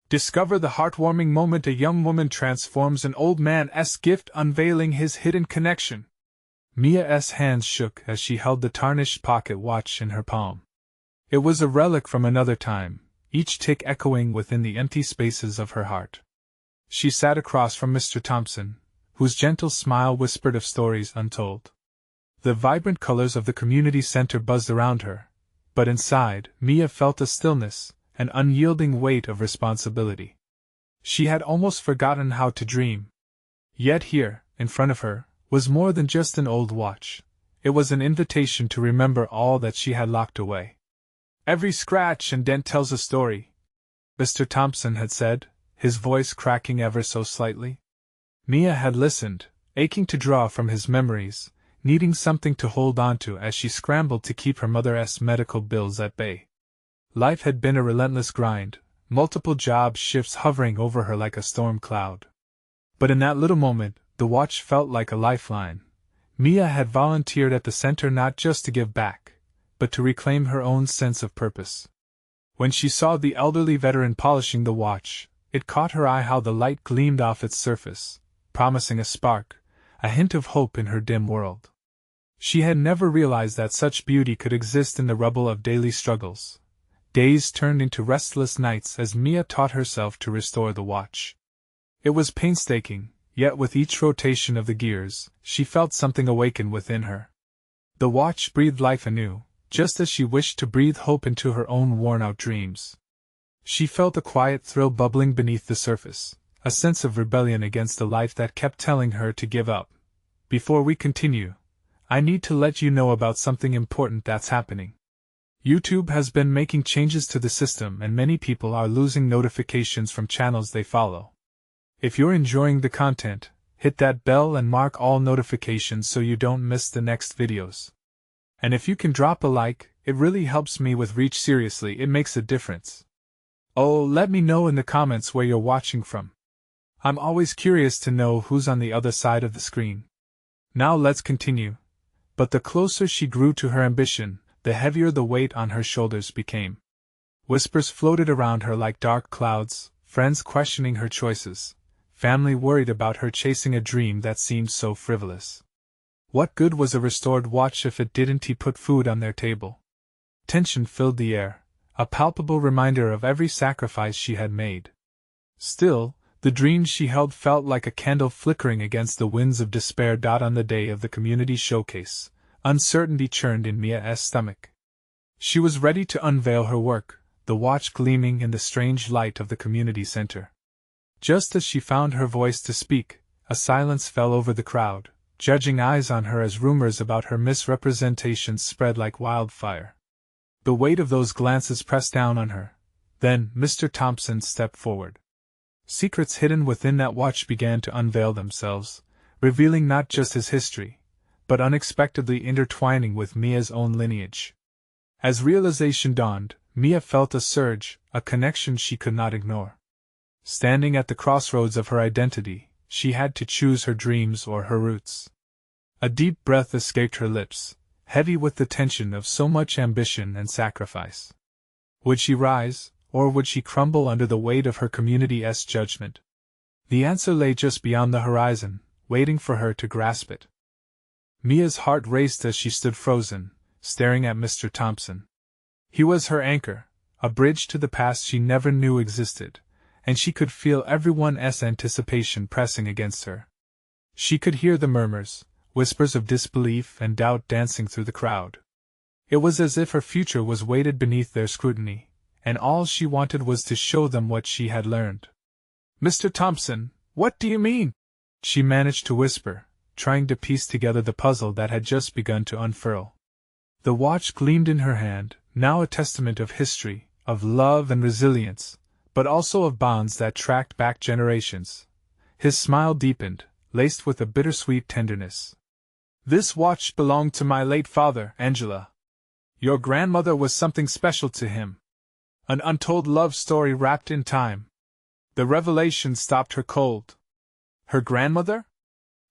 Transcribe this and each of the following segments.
Discover the heartwarming moment a young woman transforms an old man's gift, unveiling his hidden connection. Mia's hands shook as she held the tarnished pocket watch in her palm. It was a relic from another time, each tick echoing within the empty spaces of her heart. She sat across from Mr. Thompson, whose gentle smile whispered of stories untold. The vibrant colors of the community center buzzed around her, but inside, Mia felt a stillness, an unyielding weight of responsibility. She had almost forgotten how to dream. Yet here, in front of her, was more than just an old watch. It was an invitation to remember all that she had locked away. "Every scratch and dent tells a story," Mr. Thompson had said, his voice cracking ever so slightly. Mia had listened, aching to draw from his memories, needing something to hold on to as she scrambled to keep her mother's medical bills at bay. Life had been a relentless grind, multiple job shifts hovering over her like a storm cloud. But in that little moment, the watch felt like a lifeline. Mia had volunteered at the center not just to give back, but to reclaim her own sense of purpose. When she saw the elderly veteran polishing the watch, it caught her eye how the light gleamed off its surface, promising a spark, a hint of hope in her dim world. She had never realized that such beauty could exist in the rubble of daily struggles. Days turned into restless nights as Mia taught herself to restore the watch. It was painstaking, yet with each rotation of the gears, she felt something awaken within her. The watch breathed life anew, just as she wished to breathe hope into her own worn-out dreams. She felt a quiet thrill bubbling beneath the surface, a sense of rebellion against a life that kept telling her to give up. Before we continue, I need to let you know about something important that's happening. YouTube has been making changes to the system and many people are losing notifications from channels they follow. If you're enjoying the content, hit that bell and mark all notifications so you don't miss the next videos. And if you can drop a like, it really helps me with reach. Seriously, it makes a difference. Oh, let me know in the comments where you're watching from. I'm always curious to know who's on the other side of the screen. Now let's continue. But the closer she grew to her ambition, the heavier the weight on her shoulders became. Whispers floated around her like dark clouds, friends questioning her choices, family worried about her chasing a dream that seemed so frivolous. What good was a restored watch if it didn't put food on their table? Tension filled the air, a palpable reminder of every sacrifice she had made. Still, the dream she held felt like a candle flickering against the winds of despair. On the day of the community showcase, uncertainty churned in Mia's stomach. She was ready to unveil her work, the watch gleaming in the strange light of the community center. Just as she found her voice to speak, a silence fell over the crowd, judging eyes on her as rumors about her misrepresentations spread like wildfire. The weight of those glances pressed down on her. Then Mr. Thompson stepped forward. Secrets hidden within that watch began to unveil themselves, revealing not just his history, but unexpectedly intertwining with Mia's own lineage. As realization dawned, Mia felt a surge, a connection she could not ignore. Standing at the crossroads of her identity, she had to choose her dreams or her roots. A deep breath escaped her lips, heavy with the tension of so much ambition and sacrifice. Would she rise, or would she crumble under the weight of her community's judgment? The answer lay just beyond the horizon, waiting for her to grasp it. Mia's heart raced as she stood frozen, staring at Mr. Thompson. He was her anchor, a bridge to the past she never knew existed, and she could feel everyone's anticipation pressing against her. She could hear the murmurs, whispers of disbelief and doubt dancing through the crowd. It was as if her future was weighted beneath their scrutiny, and all she wanted was to show them what she had learned. "Mr. Thompson, what do you mean?" she managed to whisper, trying to piece together the puzzle that had just begun to unfurl. The watch gleamed in her hand, now a testament of history, of love and resilience, but also of bonds that tracked back generations. His smile deepened, laced with a bittersweet tenderness. "This watch belonged to my late father, Angela. Your grandmother was something special to him. An untold love story wrapped in time." The revelation stopped her cold. Her grandmother?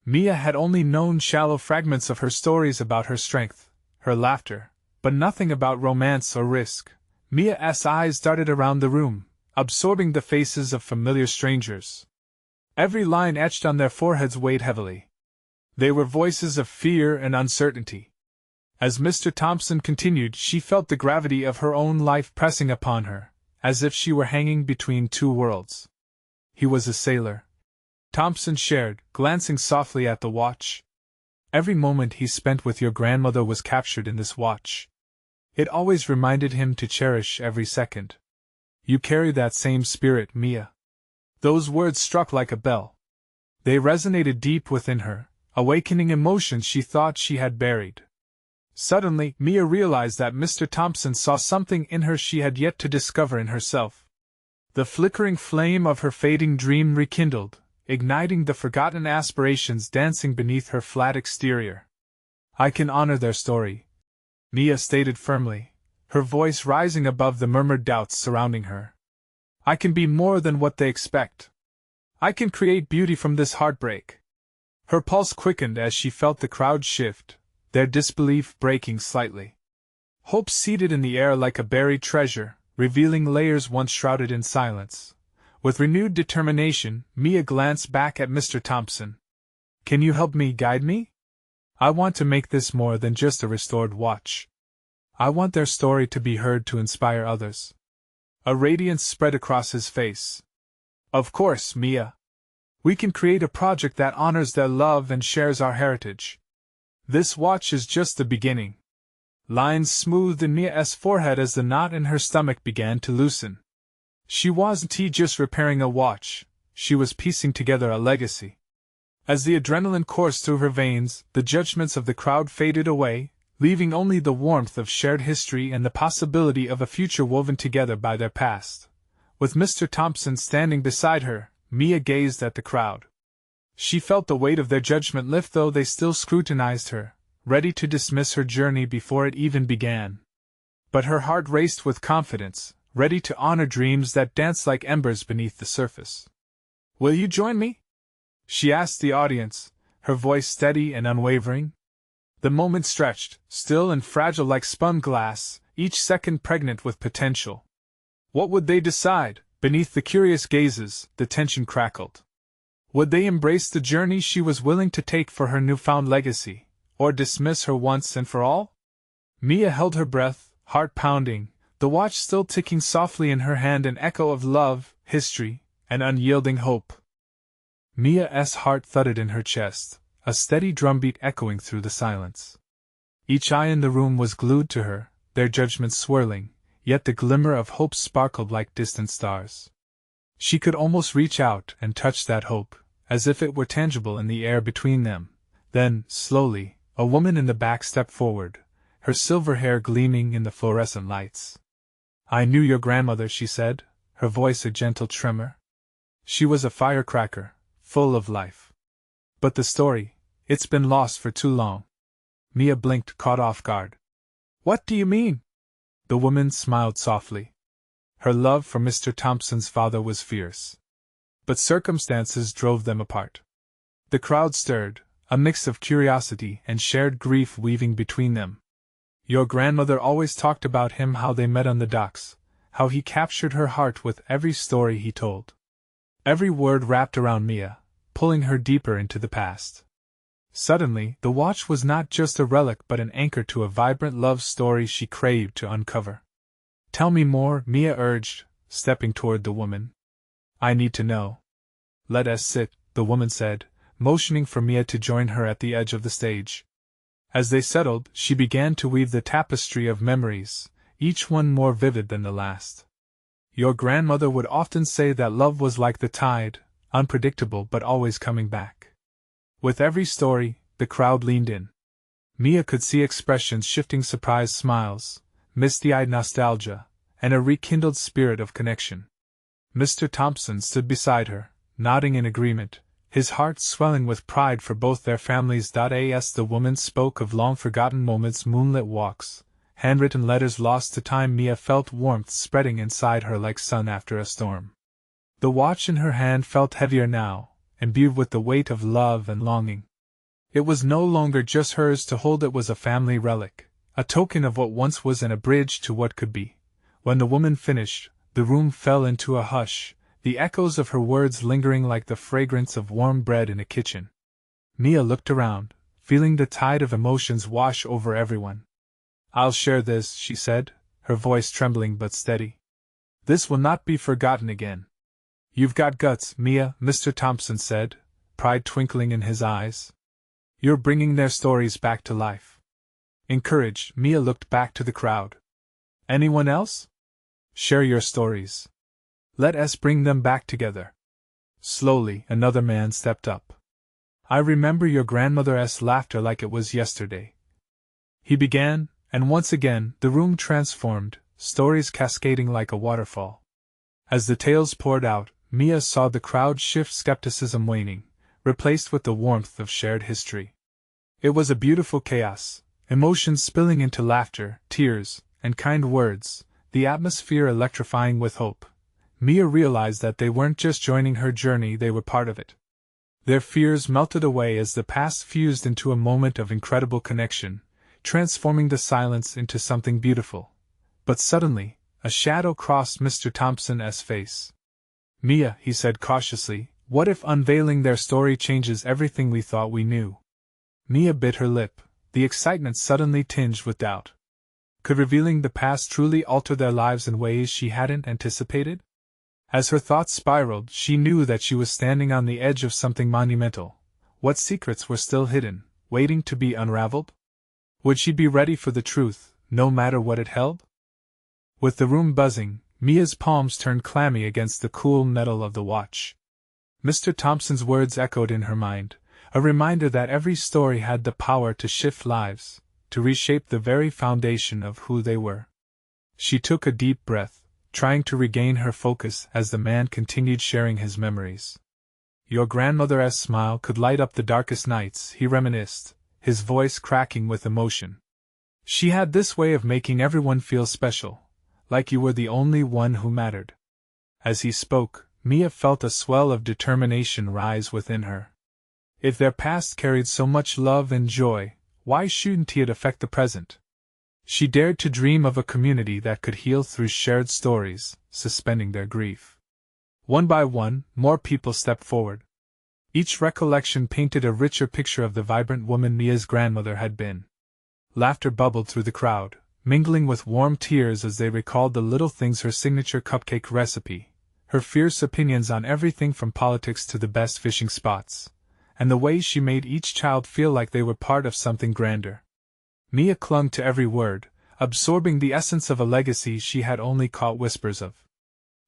Mia had only known shallow fragments of her stories about her strength, her laughter, but nothing about romance or risk. Mia's eyes darted around the room, absorbing the faces of familiar strangers. Every line etched on their foreheads weighed heavily. They were voices of fear and uncertainty. As Mr. Thompson continued, she felt the gravity of her own life pressing upon her, as if she were hanging between two worlds. He was a sailor, Thompson shared, glancing softly at the watch. Every moment he spent with your grandmother was captured in this watch. It always reminded him to cherish every second. You carry that same spirit, Mia. Those words struck like a bell. They resonated deep within her, awakening emotions she thought she had buried. Suddenly, Mia realized that Mr. Thompson saw something in her she had yet to discover in herself. The flickering flame of her fading dream rekindled, igniting the forgotten aspirations dancing beneath her flat exterior. I can honor their story, Mia stated firmly, her voice rising above the murmured doubts surrounding her. I can be more than what they expect. I can create beauty from this heartbreak. Her pulse quickened as she felt the crowd shift, their disbelief breaking slightly. Hope seated in the air like a buried treasure, revealing layers once shrouded in silence. With renewed determination, Mia glanced back at Mr. Thompson. Can you help me, guide me? I want to make this more than just a restored watch. I want their story to be heard to inspire others. A radiance spread across his face. Of course, Mia. We can create a project that honors their love and shares our heritage. This watch is just the beginning. Lines smoothed in Mia's forehead as the knot in her stomach began to loosen. She wasn't just repairing a watch, she was piecing together a legacy. As the adrenaline coursed through her veins, the judgments of the crowd faded away, leaving only the warmth of shared history and the possibility of a future woven together by their past. With Mr. Thompson standing beside her, Mia gazed at the crowd. She felt the weight of their judgment lift, though they still scrutinized her, ready to dismiss her journey before it even began. But her heart raced with confidence, ready to honor dreams that danced like embers beneath the surface. Will you join me? She asked the audience, her voice steady and unwavering. The moment stretched, still and fragile like spun glass, each second pregnant with potential. What would they decide? Beneath the curious gazes, the tension crackled. Would they embrace the journey she was willing to take for her newfound legacy, or dismiss her once and for all? Mia held her breath, heart pounding, the watch still ticking softly in her hand, an echo of love, history, and unyielding hope. Mia's heart thudded in her chest, a steady drumbeat echoing through the silence. Each eye in the room was glued to her, their judgments swirling, yet the glimmer of hope sparkled like distant stars. She could almost reach out and touch that hope, as if it were tangible in the air between them. Then, slowly, a woman in the back stepped forward, her silver hair gleaming in the fluorescent lights. I knew your grandmother, she said, her voice a gentle tremor. She was a firecracker, full of life. But the story, it's been lost for too long. Mia blinked, caught off guard. What do you mean? The woman smiled softly. Her love for Mr. Thompson's father was fierce. But circumstances drove them apart. The crowd stirred, a mix of curiosity and shared grief weaving between them. Your grandmother always talked about him, how they met on the docks, how he captured her heart with every story he told. Every word wrapped around Mia, pulling her deeper into the past. Suddenly, the watch was not just a relic but an anchor to a vibrant love story she craved to uncover. Tell me more, Mia urged, stepping toward the woman. I need to know. Let us sit, the woman said, motioning for Mia to join her at the edge of the stage. As they settled, she began to weave the tapestry of memories, each one more vivid than the last. Your grandmother would often say that love was like the tide, unpredictable but always coming back. With every story, the crowd leaned in. Mia could see expressions shifting, surprised smiles, misty-eyed nostalgia, and a rekindled spirit of connection. Mr. Thompson stood beside her, nodding in agreement, his heart swelling with pride for both their families. As the woman spoke of long-forgotten moments, moonlit walks, handwritten letters lost to time, Mia felt warmth spreading inside her like sun after a storm. The watch in her hand felt heavier now, imbued with the weight of love and longing. It was no longer just hers to hold, it was a family relic, a token of what once was and a bridge to what could be. When the woman finished, The room fell into a hush, the echoes of her words lingering like the fragrance of warm bread in a kitchen. Mia looked around, feeling the tide of emotions wash over everyone. "I'll share this," she said, her voice trembling but steady. "This will not be forgotten again." "You've got guts, Mia," Mr. Thompson said, pride twinkling in his eyes. "You're bringing their stories back to life." Encouraged, Mia looked back to the crowd. "Anyone else? Share your stories. Let us bring them back together." Slowly, another man stepped up. "I remember your grandmother's laughter like it was yesterday," he began, and once again the room transformed, stories cascading like a waterfall. As the tales poured out, Mia saw the crowd shift, skepticism waning, replaced with the warmth of shared history. It was a beautiful chaos, emotions spilling into laughter, tears, and kind words, the atmosphere electrifying with hope. Mia realized that they weren't just joining her journey, they were part of it. Their fears melted away as the past fused into a moment of incredible connection, transforming the silence into something beautiful. But suddenly, a shadow crossed Mr. Thompson's face. "Mia," he said cautiously, "what if unveiling their story changes everything we thought we knew?" Mia bit her lip, the excitement suddenly tinged with doubt. Could revealing the past truly alter their lives in ways she hadn't anticipated? As her thoughts spiraled, she knew that she was standing on the edge of something monumental. What secrets were still hidden, waiting to be unraveled? Would she be ready for the truth, no matter what it held? With the room buzzing, Mia's palms turned clammy against the cool metal of the watch. Mr. Thompson's words echoed in her mind, a reminder that every story had the power to shift lives, to reshape the very foundation of who they were. She took a deep breath, trying to regain her focus as the man continued sharing his memories. "Your grandmother's smile could light up the darkest nights," he reminisced, his voice cracking with emotion. "She had this way of making everyone feel special, like you were the only one who mattered." As he spoke, Mia felt a swell of determination rise within her. If their past carried so much love and joy, why shouldn't it affect the present? She dared to dream of a community that could heal through shared stories, suspending their grief. One by one, more people stepped forward. Each recollection painted a richer picture of the vibrant woman Mia's grandmother had been. Laughter bubbled through the crowd, mingling with warm tears as they recalled the little things: her signature cupcake recipe, her fierce opinions on everything from politics to the best fishing spots, and the way she made each child feel like they were part of something grander. Mia clung to every word, absorbing the essence of a legacy she had only caught whispers of.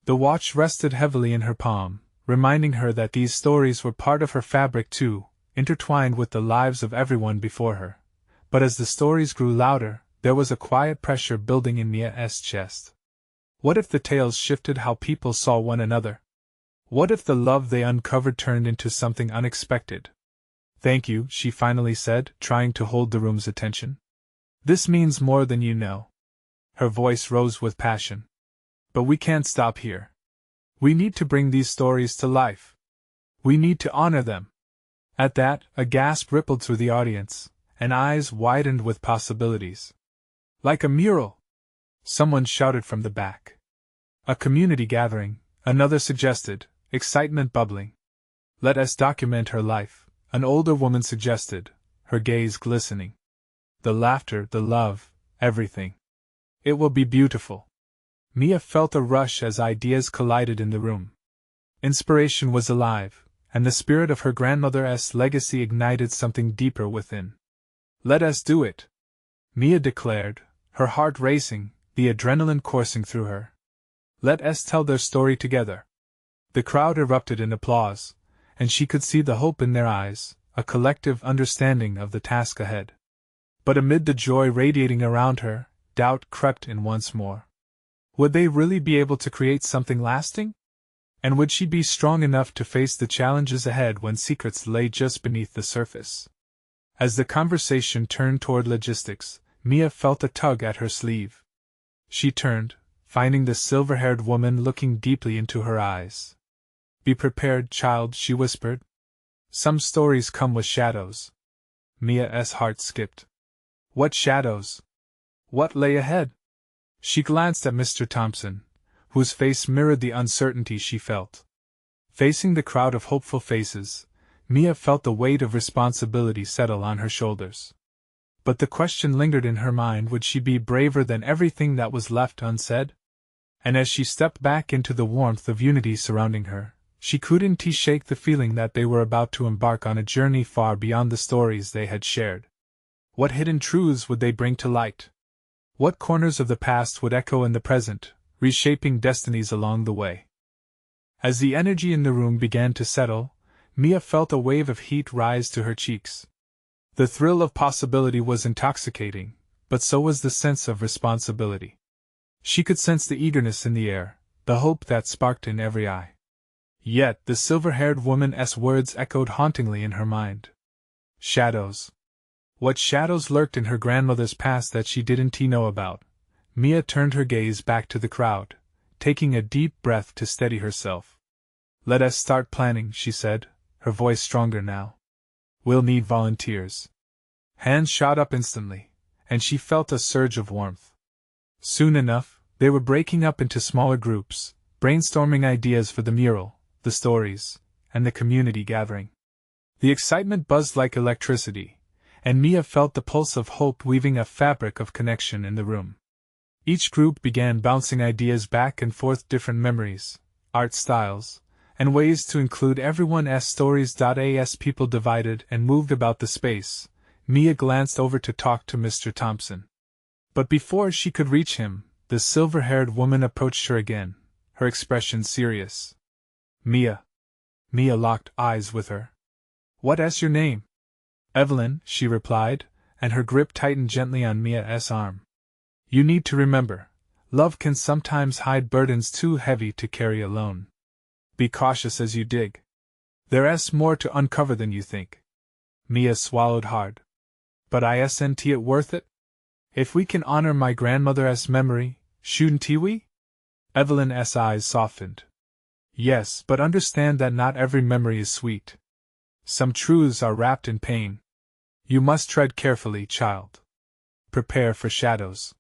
The watch rested heavily in her palm, reminding her that these stories were part of her fabric too, intertwined with the lives of everyone before her. But as the stories grew louder, there was a quiet pressure building in Mia's chest. What if the tales shifted how people saw one another? What if the love they uncovered turned into something unexpected? "Thank you," she finally said, trying to hold the room's attention. "This means more than you know." Her voice rose with passion. "But we can't stop here. We need to bring these stories to life. We need to honor them." At that, a gasp rippled through the audience, and eyes widened with possibilities. "Like a mural!" someone shouted from the back. "A community gathering," another suggested, excitement bubbling. "Let us document her life," an older woman suggested, her gaze glistening. "The laughter, the love, everything. It will be beautiful." Mia felt a rush as ideas collided in the room. Inspiration was alive, and the spirit of her grandmother's legacy ignited something deeper within. "Let us do it," Mia declared, her heart racing, the adrenaline coursing through her. "Let us tell their story together." The crowd erupted in applause, and she could see the hope in their eyes, a collective understanding of the task ahead. But amid the joy radiating around her, doubt crept in once more. Would they really be able to create something lasting? And would she be strong enough to face the challenges ahead when secrets lay just beneath the surface? As the conversation turned toward logistics, Mia felt a tug at her sleeve. She turned, finding the silver-haired woman looking deeply into her eyes. "Be prepared, child," she whispered. "Some stories come with shadows." Mia's heart skipped. What shadows? What lay ahead? She glanced at Mr. Thompson, whose face mirrored the uncertainty she felt. Facing the crowd of hopeful faces, Mia felt the weight of responsibility settle on her shoulders. But the question lingered in her mind: would she be braver than everything that was left unsaid? And as she stepped back into the warmth of unity surrounding her, she couldn't shake the feeling that they were about to embark on a journey far beyond the stories they had shared. What hidden truths would they bring to light? What corners of the past would echo in the present, reshaping destinies along the way? As the energy in the room began to settle, Mia felt a wave of heat rise to her cheeks. The thrill of possibility was intoxicating, but so was the sense of responsibility. She could sense the eagerness in the air, the hope that sparked in every eye. Yet the silver-haired woman's words echoed hauntingly in her mind. Shadows. What shadows lurked in her grandmother's past that she didn't know about? Mia turned her gaze back to the crowd, taking a deep breath to steady herself. "Let us start planning," she said, her voice stronger now. "We'll need volunteers." Hands shot up instantly, and she felt a surge of warmth. Soon enough, they were breaking up into smaller groups, brainstorming ideas for the mural, the stories, and the community gathering. The excitement buzzed like electricity, and Mia felt the pulse of hope weaving a fabric of connection in the room. Each group began bouncing ideas back and forth, different memories, art styles, and ways to include everyone's stories. As people divided and moved about the space, Mia glanced over to talk to Mr. Thompson. But before she could reach him, the silver-haired woman approached her again, her expression serious. "Mia." Mia locked eyes with her. "What's your name?" "Evelyn," she replied, and her grip tightened gently on Mia's arm. "You need to remember, love can sometimes hide burdens too heavy to carry alone. Be cautious as you dig. There's more to uncover than you think." Mia swallowed hard. "But isn't it worth it? If we can honor my grandmother's memory, shouldn't we?" Evelyn's eyes softened. "Yes, but understand that not every memory is sweet. Some truths are wrapped in pain. You must tread carefully, child. Prepare for shadows."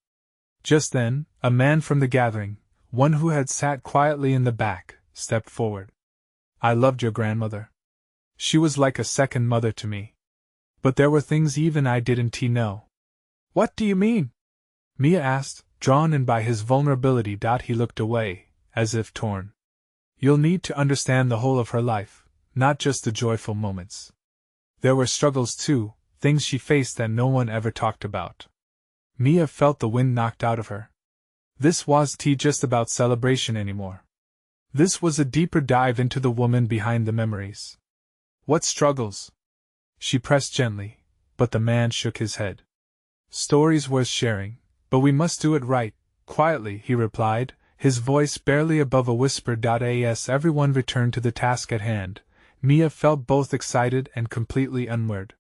Just then, a man from the gathering, one who had sat quietly in the back, stepped forward. "I loved your grandmother. She was like a second mother to me. But there were things even I didn't know." "What do you mean?" Mia asked, drawn in by his vulnerability. He looked away, as if torn. "You'll need to understand the whole of her life, not just the joyful moments. There were struggles too, things she faced that no one ever talked about." Mia felt the wind knocked out of her. This wasn't just about celebration anymore. This was a deeper dive into the woman behind the memories. "What struggles?" She pressed gently, but the man shook his head. "Stories worth sharing, but we must do it right, quietly," he replied, his voice barely above a whisper. As everyone returned to the task at hand, Mia felt both excited and completely unmoored.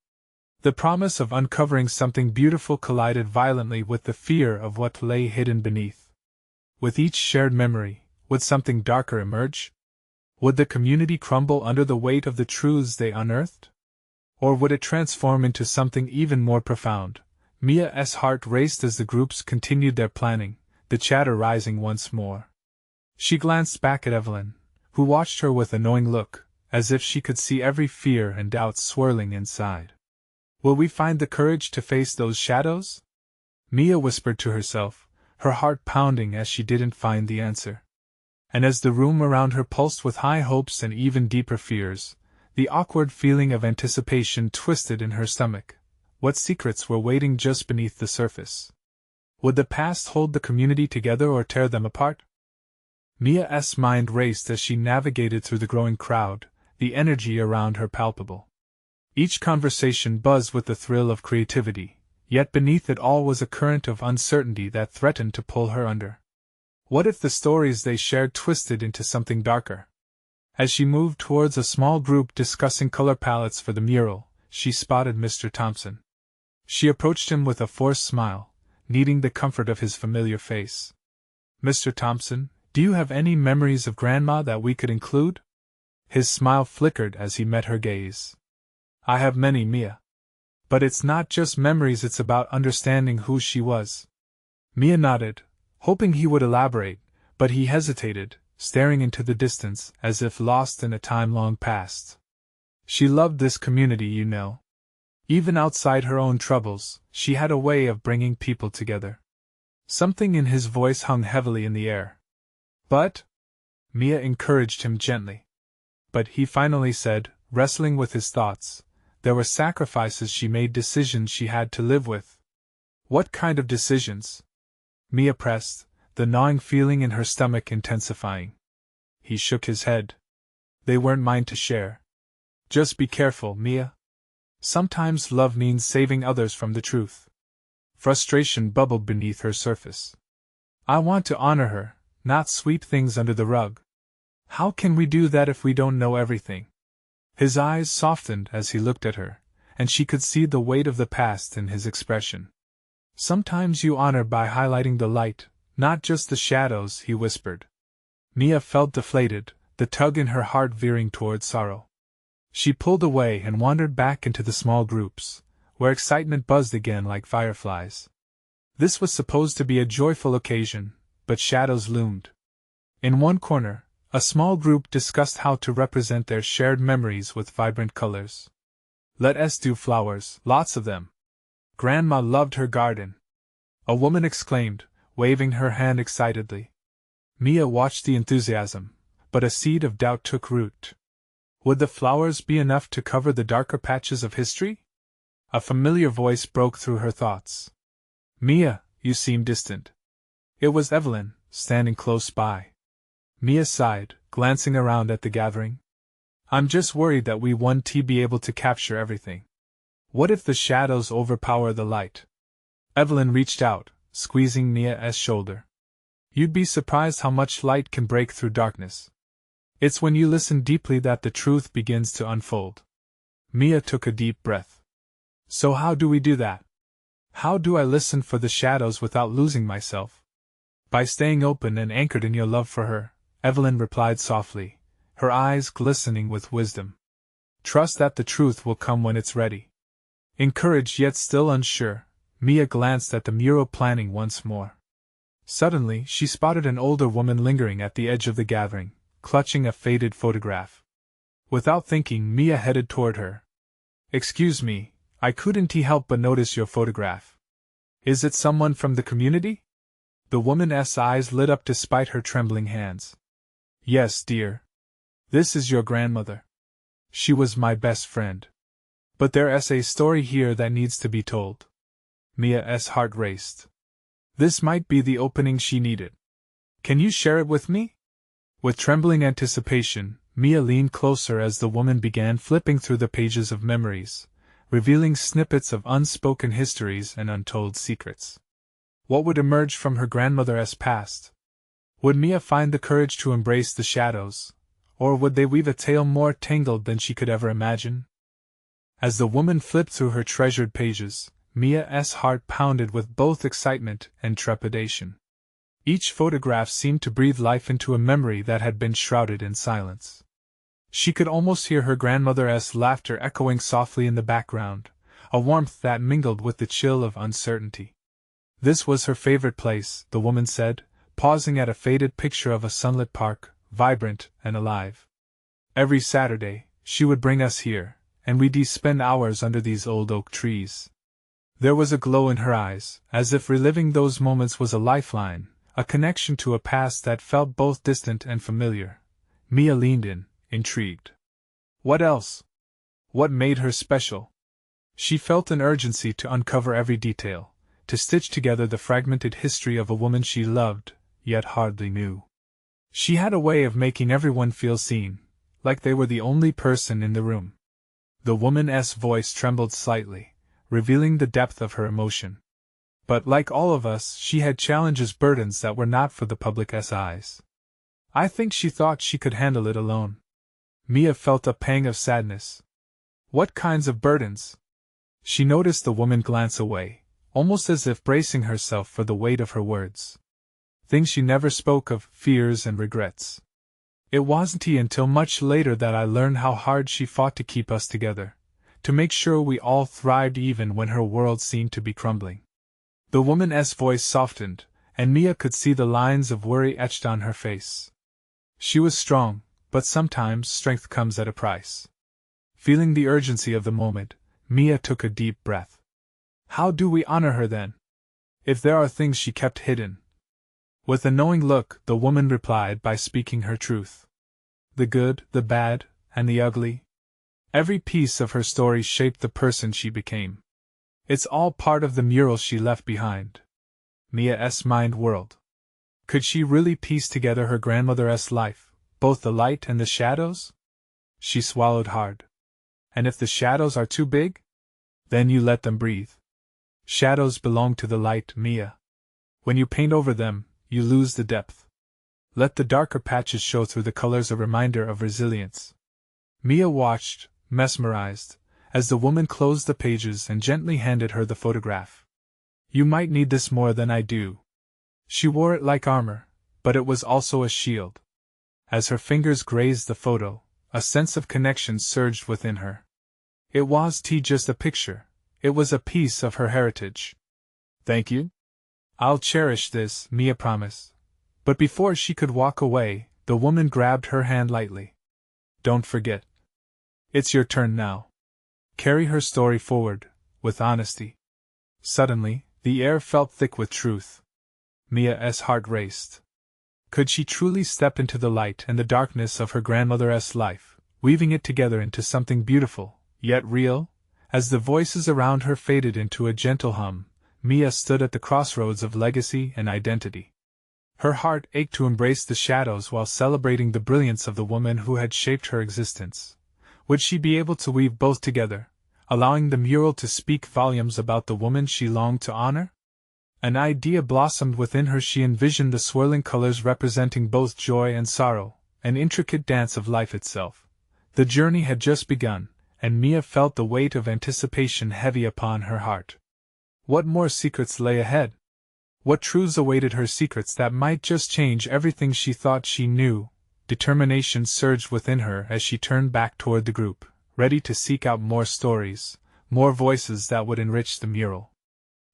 The promise of uncovering something beautiful collided violently with the fear of what lay hidden beneath. With each shared memory, would something darker emerge? Would the community crumble under the weight of the truths they unearthed? Or would it transform into something even more profound? Mia's heart raced as the groups continued their planning, the chatter rising once more. She glanced back at Evelyn, who watched her with a knowing look, as if she could see every fear and doubt swirling inside. "Will we find the courage to face those shadows?" Mia whispered to herself, her heart pounding as she didn't find the answer. And as the room around her pulsed with high hopes and even deeper fears, the awkward feeling of anticipation twisted in her stomach. What secrets were waiting just beneath the surface? Would the past hold the community together or tear them apart? Mia's mind raced as she navigated through the growing crowd, the energy around her palpable. Each conversation buzzed with the thrill of creativity, yet beneath it all was a current of uncertainty that threatened to pull her under. What if the stories they shared twisted into something darker? As she moved towards a small group discussing color palettes for the mural, she spotted Mr. Thompson. She approached him with a forced smile, needing the comfort of his familiar face. "Mr. Thompson, do you have any memories of Grandma that we could include?" His smile flickered as he met her gaze. "I have many, Mia. But it's not just memories, it's about understanding who she was." Mia nodded, hoping he would elaborate, But he hesitated, staring into the distance as if lost in a time long past. She loved this community, you know. Even outside her own troubles, she had a way of bringing people together. Something in his voice hung heavily in the air. But? Mia encouraged him gently. But he finally said, wrestling with his thoughts, there were sacrifices she made, decisions she had to live with. What kind of decisions? Mia pressed, the gnawing feeling in her stomach intensifying. He shook his head. They weren't mine to share. Just be careful, Mia. Sometimes love means saving others from the truth. Frustration bubbled beneath her surface. I want to honor her, not sweep things under the rug. How can we do that if we don't know everything? His eyes softened as he looked at her, and she could see the weight of the past in his expression. Sometimes you honor by highlighting the light, not just the shadows, he whispered. Mia felt deflated, the tug in her heart veering toward sorrow. She pulled away and wandered back into the small groups, where excitement buzzed again like fireflies. This was supposed to be a joyful occasion, but shadows loomed. In one corner, a small group discussed how to represent their shared memories with vibrant colors. Let us do flowers, lots of them. Grandma loved her garden. A woman exclaimed, waving her hand excitedly. Mia watched the enthusiasm, but a seed of doubt took root. Would the flowers be enough to cover the darker patches of history? A familiar voice broke through her thoughts. Mia, you seem distant. It was Evelyn, standing close by. Mia sighed, glancing around at the gathering. I'm just worried that we won't be able to capture everything. What if the shadows overpower the light? Evelyn reached out, squeezing Mia's shoulder. You'd be surprised how much light can break through darkness. It's when you listen deeply that the truth begins to unfold. Mia took a deep breath. So how do we do that? How do I listen for the shadows without losing myself? By staying open and anchored in your love for her, Evelyn replied softly, her eyes glistening with wisdom. Trust that the truth will come when it's ready. Encouraged yet still unsure, Mia glanced at the mural planning once more. Suddenly, she spotted an older woman lingering at the edge of the gathering, clutching a faded photograph. Without thinking, Mia headed toward her. Excuse me, I couldn't help but notice your photograph. Is it someone from the community? The woman's eyes lit up despite her trembling hands. Yes, dear. This is your grandmother. She was my best friend. But there's a story here that needs to be told. Mia's heart raced. This might be the opening she needed. Can you share it with me? With trembling anticipation, Mia leaned closer as the woman began flipping through the pages of memories, revealing snippets of unspoken histories and untold secrets. What would emerge from her grandmother's past? Would Mia find the courage to embrace the shadows, or would they weave a tale more tangled than she could ever imagine? As the woman flipped through her treasured pages, Mia's heart pounded with both excitement and trepidation. Each photograph seemed to breathe life into a memory that had been shrouded in silence. She could almost hear her grandmother's laughter echoing softly in the background, a warmth that mingled with the chill of uncertainty. This was her favorite place, the woman said, pausing at a faded picture of a sunlit park, vibrant and alive. Every Saturday, she would bring us here, and we'd spend hours under these old oak trees. There was a glow in her eyes, as if reliving those moments was a lifeline, a connection to a past that felt both distant and familiar. Mia leaned in, intrigued. What else? What made her special? She felt an urgency to uncover every detail, to stitch together the fragmented history of a woman she loved, yet hardly knew. She had a way of making everyone feel seen, like they were the only person in the room. The woman's voice trembled slightly, revealing the depth of her emotion. But like all of us, she had challenges, burdens that were not for the public's eyes. I think she thought she could handle it alone. Mia felt a pang of sadness. What kinds of burdens? She noticed the woman glance away, almost as if bracing herself for the weight of her words. Things she never spoke of, fears and regrets. It wasn't until much later that I learned how hard she fought to keep us together, to make sure we all thrived even when her world seemed to be crumbling. The woman's voice softened, and Mia could see the lines of worry etched on her face. She was strong, but sometimes strength comes at a price. Feeling the urgency of the moment, Mia took a deep breath. How do we honor her then? If there are things she kept hidden. With a knowing look, the woman replied by speaking her truth. The good, the bad, and the ugly. Every piece of her story shaped the person she became. It's all part of the mural she left behind. Mia's mind whirled. Could she really piece together her grandmother's life, both the light and the shadows? She swallowed hard. And if the shadows are too big? Then you let them breathe. Shadows belong to the light, Mia. When you paint over them, you lose the depth. Let the darker patches show through the colors, a reminder of resilience. Mia watched, mesmerized, as the woman closed the pages and gently handed her the photograph. You might need this more than I do. She wore it like armor, but it was also a shield. As her fingers grazed the photo, a sense of connection surged within her. It wasn't just a picture, it was a piece of her heritage. Thank you? I'll cherish this, Mia promised. But before she could walk away, the woman grabbed her hand lightly. Don't forget. It's your turn now. Carry her story forward, with honesty. Suddenly, the air felt thick with truth. Mia's heart raced. Could she truly step into the light and the darkness of her grandmother's life, weaving it together into something beautiful, yet real? As the voices around her faded into a gentle hum, Mia stood at the crossroads of legacy and identity. Her heart ached to embrace the shadows while celebrating the brilliance of the woman who had shaped her existence. Would she be able to weave both together, allowing the mural to speak volumes about the woman she longed to honor? An idea blossomed within her. She envisioned the swirling colors representing both joy and sorrow, an intricate dance of life itself. The journey had just begun, and Mia felt the weight of anticipation heavy upon her heart. What more secrets lay ahead? What truths awaited her, secrets that might just change everything she thought she knew? Determination surged within her as she turned back toward the group, ready to seek out more stories, more voices that would enrich the mural.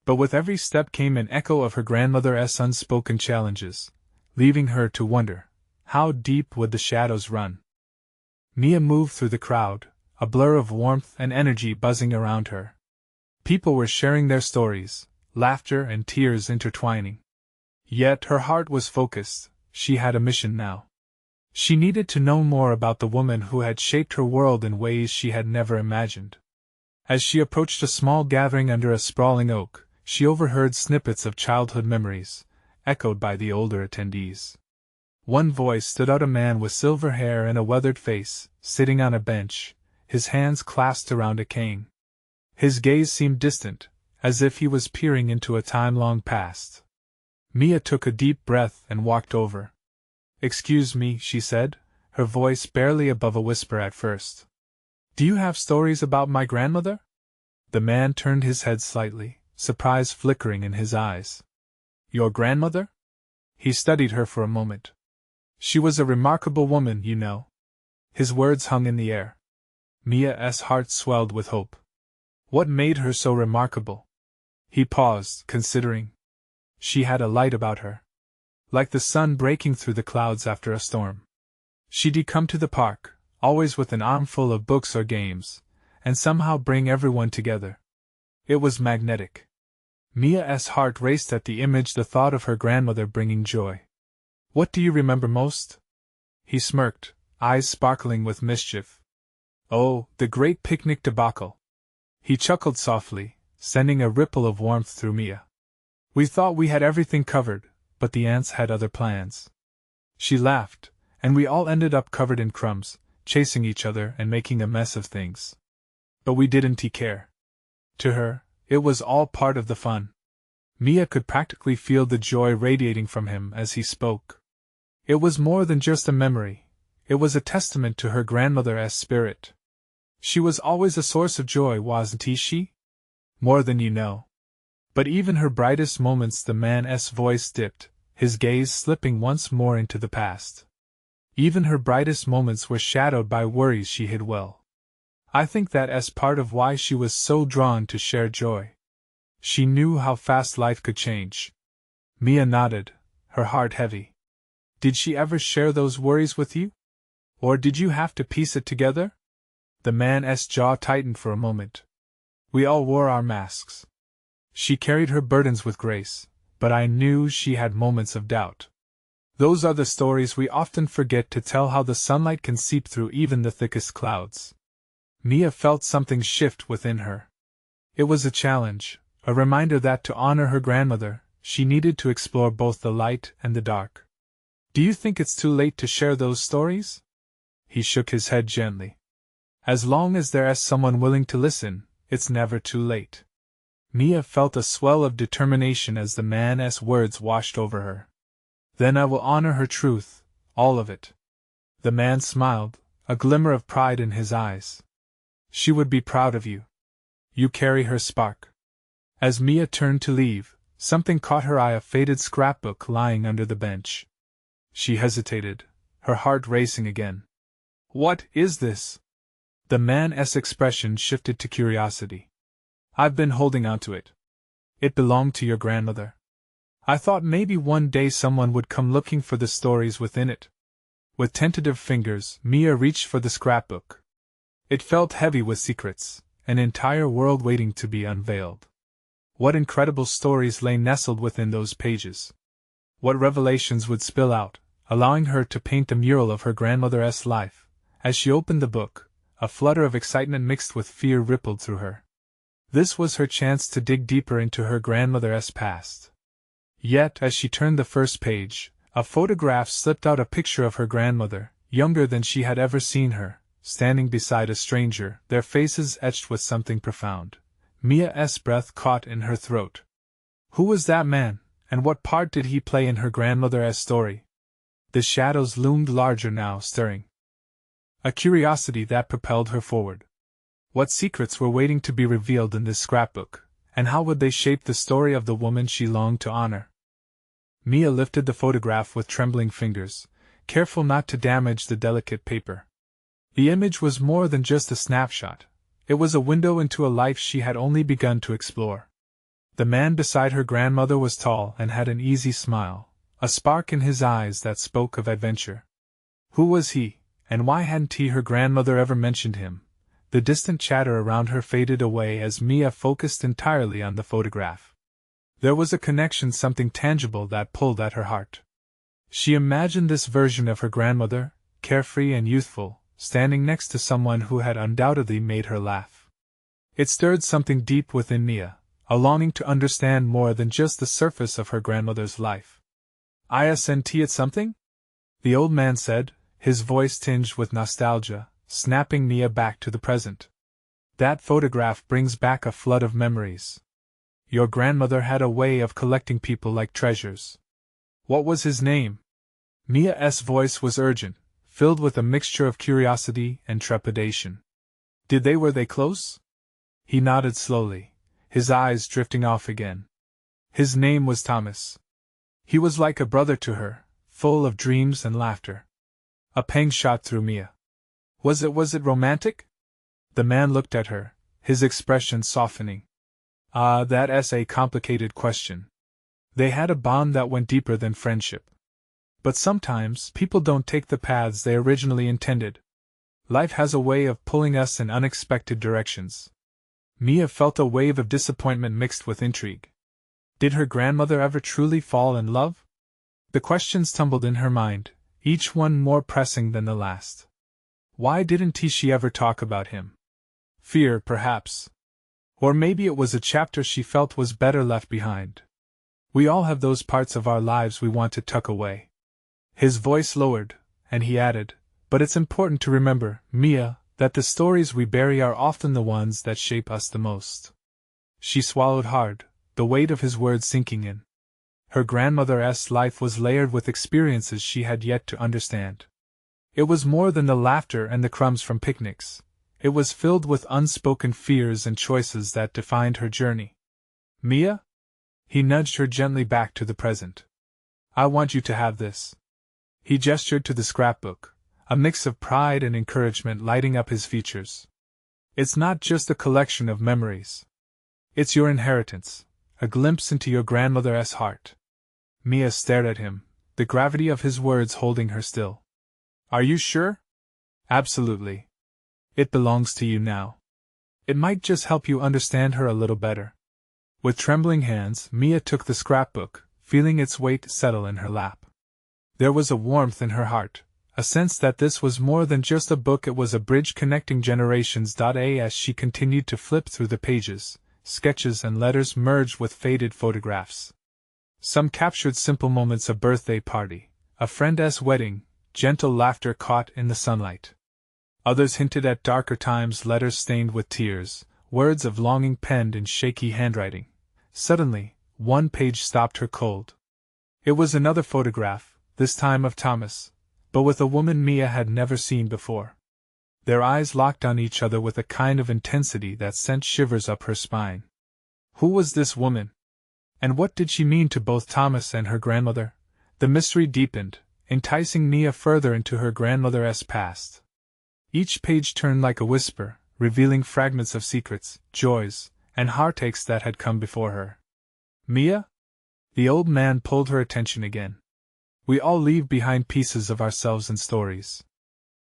But with every step came an echo of her grandmother's unspoken challenges, leaving her to wonder, how deep would the shadows run? Mia moved through the crowd, a blur of warmth and energy buzzing around her. People were sharing their stories, laughter and tears intertwining. Yet her heart was focused. She had a mission now. She needed to know more about the woman who had shaped her world in ways she had never imagined. As she approached a small gathering under a sprawling oak, she overheard snippets of childhood memories, echoed by the older attendees. One voice stood out, a man with silver hair and a weathered face, sitting on a bench, his hands clasped around a cane. His gaze seemed distant, as if he was peering into a time long past. Mia took a deep breath and walked over. "Excuse me," she said, her voice barely above a whisper at first. "Do you have stories about my grandmother?" The man turned his head slightly, surprise flickering in his eyes. "Your grandmother?" He studied her for a moment. "She was a remarkable woman, you know." His words hung in the air. Mia's heart swelled with hope. What made her so remarkable? He paused, considering. She had a light about her. Like the sun breaking through the clouds after a storm. She'd come to the park, always with an armful of books or games, and somehow bring everyone together. It was magnetic. Mia's heart raced at the image, the thought of her grandmother bringing joy. "What do you remember most?" He smirked, eyes sparkling with mischief. "Oh, the great picnic debacle." He chuckled softly, sending a ripple of warmth through Mia. "We thought we had everything covered, but the ants had other plans." She laughed, and we all ended up covered in crumbs, chasing each other and making a mess of things. But we didn't care. To her, it was all part of the fun. Mia could practically feel the joy radiating from him as he spoke. It was more than just a memory, it was a testament to her grandmother's spirit. She was always a source of joy, wasn't she? More than you know. But even her brightest moments, the man's voice dipped, his gaze slipping once more into the past. Even her brightest moments were shadowed by worries she hid well. I think that as part of why she was so drawn to share joy. She knew how fast life could change. Mia nodded, her heart heavy. Did she ever share those worries with you? Or did you have to piece it together? The man's jaw tightened for a moment. We all wore our masks. She carried her burdens with grace, but I knew she had moments of doubt. Those are the stories we often forget to tell, how the sunlight can seep through even the thickest clouds. Mia felt something shift within her. It was a challenge, a reminder that to honor her grandmother, she needed to explore both the light and the dark. Do you think it's too late to share those stories? He shook his head gently. As long as there's someone willing to listen, it's never too late. Mia felt a swell of determination as the man's words washed over her. Then I will honor her truth, all of it. The man smiled, a glimmer of pride in his eyes. She would be proud of you. You carry her spark. As Mia turned to leave, something caught her eye, a faded scrapbook lying under the bench. She hesitated, her heart racing again. What is this? The man's expression shifted to curiosity. I've been holding on to it. It belonged to your grandmother. I thought maybe one day someone would come looking for the stories within it. With tentative fingers, Mia reached for the scrapbook. It felt heavy with secrets, an entire world waiting to be unveiled. What incredible stories lay nestled within those pages. What revelations would spill out, allowing her to paint a mural of her grandmother's life. As she opened the book, a flutter of excitement mixed with fear rippled through her. This was her chance to dig deeper into her grandmother's past. Yet, as she turned the first page, a photograph slipped out, a picture of her grandmother, younger than she had ever seen her, standing beside a stranger, their faces etched with something profound. Mia's breath caught in her throat. Who was that man, and what part did he play in her grandmother's story? The shadows loomed larger now, stirring. A curiosity that propelled her forward. What secrets were waiting to be revealed in this scrapbook, and how would they shape the story of the woman she longed to honor? Mia lifted the photograph with trembling fingers, careful not to damage the delicate paper. The image was more than just a snapshot. It was a window into a life she had only begun to explore. The man beside her grandmother was tall and had an easy smile, a spark in his eyes that spoke of adventure. Who was he, and why hadn't her grandmother ever mentioned him? The distant chatter around her faded away as Mia focused entirely on the photograph. There was a connection, something tangible that pulled at her heart. She imagined this version of her grandmother, carefree and youthful, standing next to someone who had undoubtedly made her laugh. It stirred something deep within Mia, a longing to understand more than just the surface of her grandmother's life. "Isn't it something?" the old man said, his voice tinged with nostalgia, snapping Mia back to the present. "That photograph brings back a flood of memories. Your grandmother had a way of collecting people like treasures." "What was his name?" Mia's voice was urgent, filled with a mixture of curiosity and trepidation. Were they close?" He nodded slowly, his eyes drifting off again. "His name was Thomas. He was like a brother to her, full of dreams and laughter." A pang shot through Mia. Was it romantic?" The man looked at her, his expression softening. That's a complicated question. They had a bond that went deeper than friendship. But sometimes people don't take the paths they originally intended. Life has a way of pulling us in unexpected directions. Mia felt a wave of disappointment mixed with intrigue. Did her grandmother ever truly fall in love? The questions tumbled in her mind, each one more pressing than the last. Why didn't she ever talk about him? Fear, perhaps. Or maybe it was a chapter she felt was better left behind. We all have those parts of our lives we want to tuck away. His voice lowered, and he added, "But it's important to remember, Mia, that the stories we bury are often the ones that shape us the most." She swallowed hard, the weight of his words sinking in. Her grandmother's life was layered with experiences she had yet to understand. It was more than the laughter and the crumbs from picnics. It was filled with unspoken fears and choices that defined her journey. "Mia?" He nudged her gently back to the present. "I want you to have this." He gestured to the scrapbook, a mix of pride and encouragement lighting up his features. "It's not just a collection of memories. It's your inheritance, a glimpse into your grandmother's heart. Mia stared at him, the gravity of his words holding her still. Are you sure? Absolutely. It belongs to you now. It might just help you understand her a little better. With trembling hands, Mia took the scrapbook, feeling its weight settle in her lap. There was a warmth in her heart, a sense that this was more than just a book, it was a bridge connecting generations. As she continued to flip through the pages, sketches and letters merged with faded photographs. Some captured simple moments: a birthday party, a friend's wedding, gentle laughter caught in the sunlight. Others hinted at darker times, letters stained with tears, words of longing penned in shaky handwriting. Suddenly, one page stopped her cold. It was another photograph, this time of Thomas, but with a woman Mia had never seen before. Their eyes locked on each other with a kind of intensity that sent shivers up her spine. Who was this woman? And what did she mean to both Thomas and her grandmother? The mystery deepened, enticing Mia further into her grandmother's past. Each page turned like a whisper, revealing fragments of secrets, joys, and heartaches that had come before her. Mia? The old man pulled her attention again. We all leave behind pieces of ourselves and stories.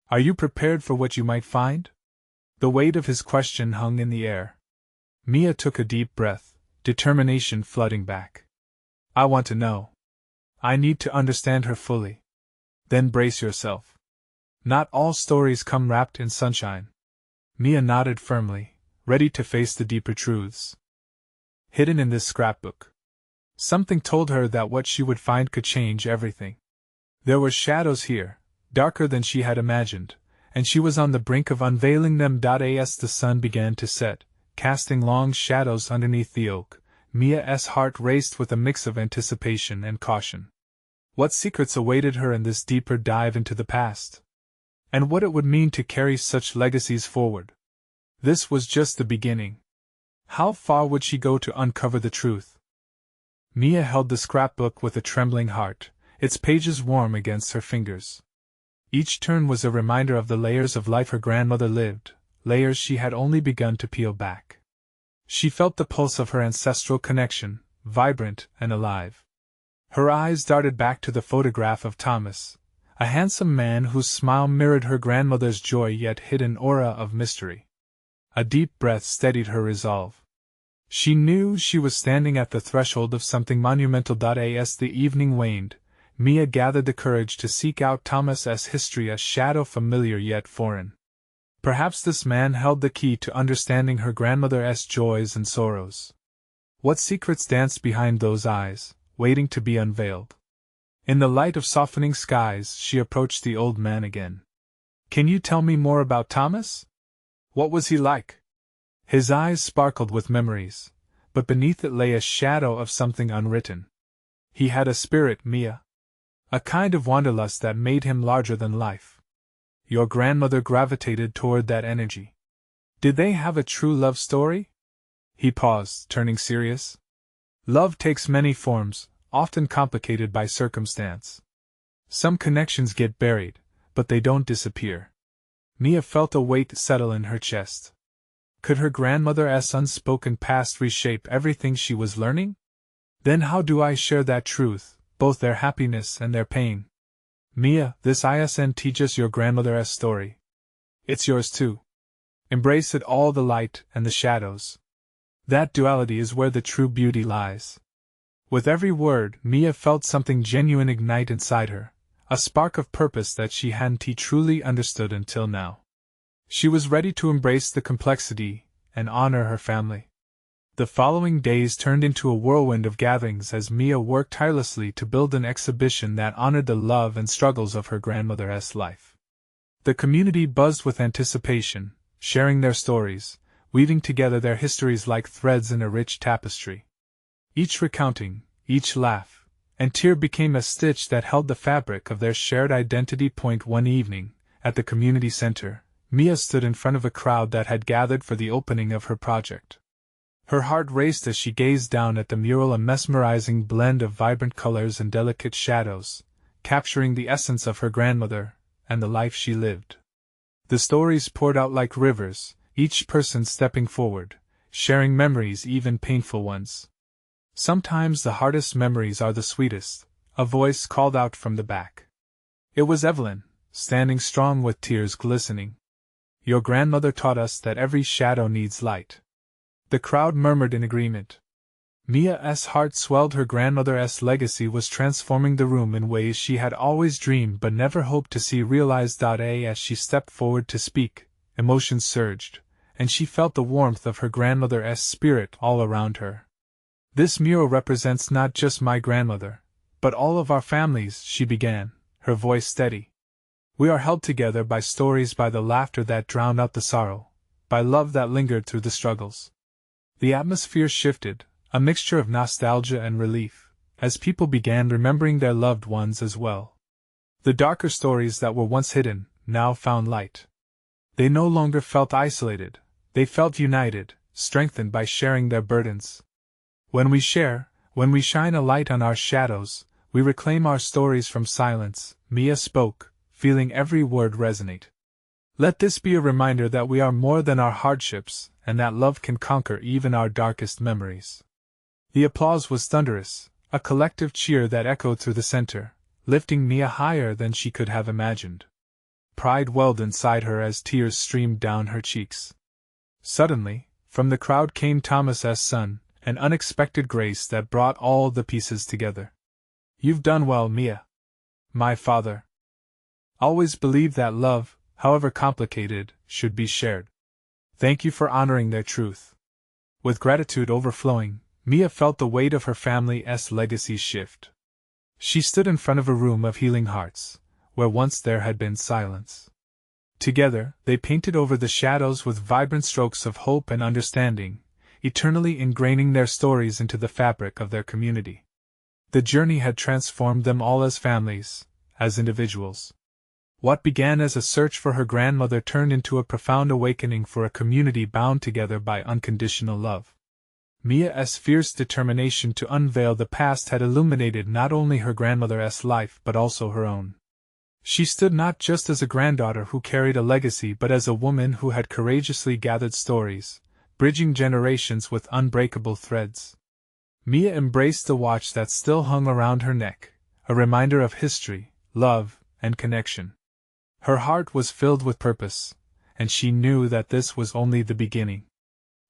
Are you prepared for what you might find? The weight of his question hung in the air. Mia took a deep breath, determination flooding back. I want to know. I need to understand her fully. Then brace yourself. Not all stories come wrapped in sunshine. Mia nodded firmly, ready to face the deeper truths. Hidden in this scrapbook. Something told her that what she would find could change everything. There were shadows here, darker than she had imagined, and she was on the brink of unveiling them. As the sun began to set, casting long shadows underneath the oak, Mia's heart raced with a mix of anticipation and caution. What secrets awaited her in this deeper dive into the past? And what it would mean to carry such legacies forward? This was just the beginning. How far would she go to uncover the truth? Mia held the scrapbook with a trembling heart, its pages warm against her fingers. Each turn was a reminder of the layers of life her grandmother lived, layers she had only begun to peel back. She felt the pulse of her ancestral connection, vibrant and alive. Her eyes darted back to the photograph of Thomas, a handsome man whose smile mirrored her grandmother's joy yet hid an aura of mystery. A deep breath steadied her resolve. She knew she was standing at the threshold of something monumental. As the evening waned, Mia gathered the courage to seek out Thomas's history, a shadow familiar yet foreign. Perhaps this man held the key to understanding her grandmother's joys and sorrows. What secrets danced behind those eyes, waiting to be unveiled? In the light of softening skies, she approached the old man again. Can you tell me more about Thomas? What was he like? His eyes sparkled with memories, but beneath it lay a shadow of something unwritten. He had a spirit, Mia. A kind of wanderlust that made him larger than life. Your grandmother gravitated toward that energy. Did they have a true love story? He paused, turning serious. Love takes many forms, often complicated by circumstance. Some connections get buried, but they don't disappear. Mia felt a weight settle in her chest. Could her grandmother's unspoken past reshape everything she was learning? Then how do I share that truth, both their happiness and their pain? Mia, this isn't just your grandmother's story. It's yours too. Embrace it, all the light and the shadows. That duality is where the true beauty lies. With every word, Mia felt something genuine ignite inside her, a spark of purpose that she hadn't truly understood until now. She was ready to embrace the complexity and honor her family. The following days turned into a whirlwind of gatherings as Mia worked tirelessly to build an exhibition that honored the love and struggles of her grandmother's life. The community buzzed with anticipation, sharing their stories, weaving together their histories like threads in a rich tapestry. Each recounting, each laugh, and tear became a stitch that held the fabric of their shared identity. One evening, at the community center, Mia stood in front of a crowd that had gathered for the opening of her project. Her heart raced as she gazed down at the mural, a mesmerizing blend of vibrant colors and delicate shadows, capturing the essence of her grandmother and the life she lived. The stories poured out like rivers, each person stepping forward, sharing memories, even painful ones. Sometimes the hardest memories are the sweetest, a voice called out from the back. It was Evelyn, standing strong with tears glistening. Your grandmother taught us that every shadow needs light. The crowd murmured in agreement. Mia's heart swelled. Her grandmother's legacy was transforming the room in ways she had always dreamed but never hoped to see realized. As she stepped forward to speak, emotions surged, and she felt the warmth of her grandmother's spirit all around her. This mural represents not just my grandmother, but all of our families, she began, her voice steady. We are held together by stories, by the laughter that drowned out the sorrow, by love that lingered through the struggles. The atmosphere shifted, a mixture of nostalgia and relief, as people began remembering their loved ones as well. The darker stories that were once hidden now found light. They no longer felt isolated, they felt united, strengthened by sharing their burdens. When we share, when we shine a light on our shadows, we reclaim our stories from silence, Mia spoke, feeling every word resonate. Let this be a reminder that we are more than our hardships, and that love can conquer even our darkest memories. The applause was thunderous, a collective cheer that echoed through the center, lifting Mia higher than she could have imagined. Pride welled inside her as tears streamed down her cheeks. Suddenly, from the crowd came Thomas's son, an unexpected grace that brought all the pieces together. You've done well, Mia. My father always believed that love, however complicated, should be shared. Thank you for honoring their truth. With gratitude overflowing, Mia felt the weight of her family's legacy shift. She stood in front of a room of healing hearts, where once there had been silence. Together, they painted over the shadows with vibrant strokes of hope and understanding, eternally ingraining their stories into the fabric of their community. The journey had transformed them all as families, as individuals. What began as a search for her grandmother turned into a profound awakening for a community bound together by unconditional love. Mia's fierce determination to unveil the past had illuminated not only her grandmother's life but also her own. She stood not just as a granddaughter who carried a legacy but as a woman who had courageously gathered stories, bridging generations with unbreakable threads. Mia embraced the watch that still hung around her neck, a reminder of history, love, and connection. Her heart was filled with purpose, and she knew that this was only the beginning.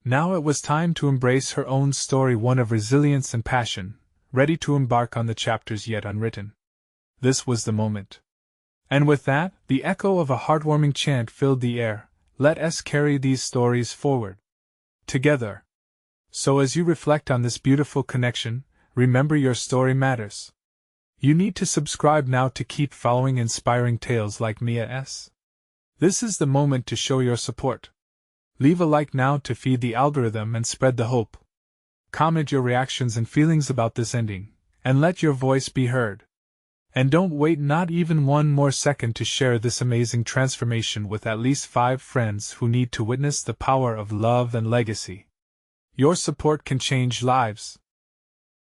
Now it was time to embrace her own story, one of resilience and passion, ready to embark on the chapters yet unwritten. This was the moment. And with that, the echo of a heartwarming chant filled the air. Let us carry these stories forward. Together. So as you reflect on this beautiful connection, remember your story matters. You need to subscribe now to keep following inspiring tales like Mia's. This is the moment to show your support. Leave a like now to feed the algorithm and spread the hope. Comment your reactions and feelings about this ending, and let your voice be heard. And don't wait not even one more second to share this amazing transformation with at least 5 friends who need to witness the power of love and legacy. Your support can change lives.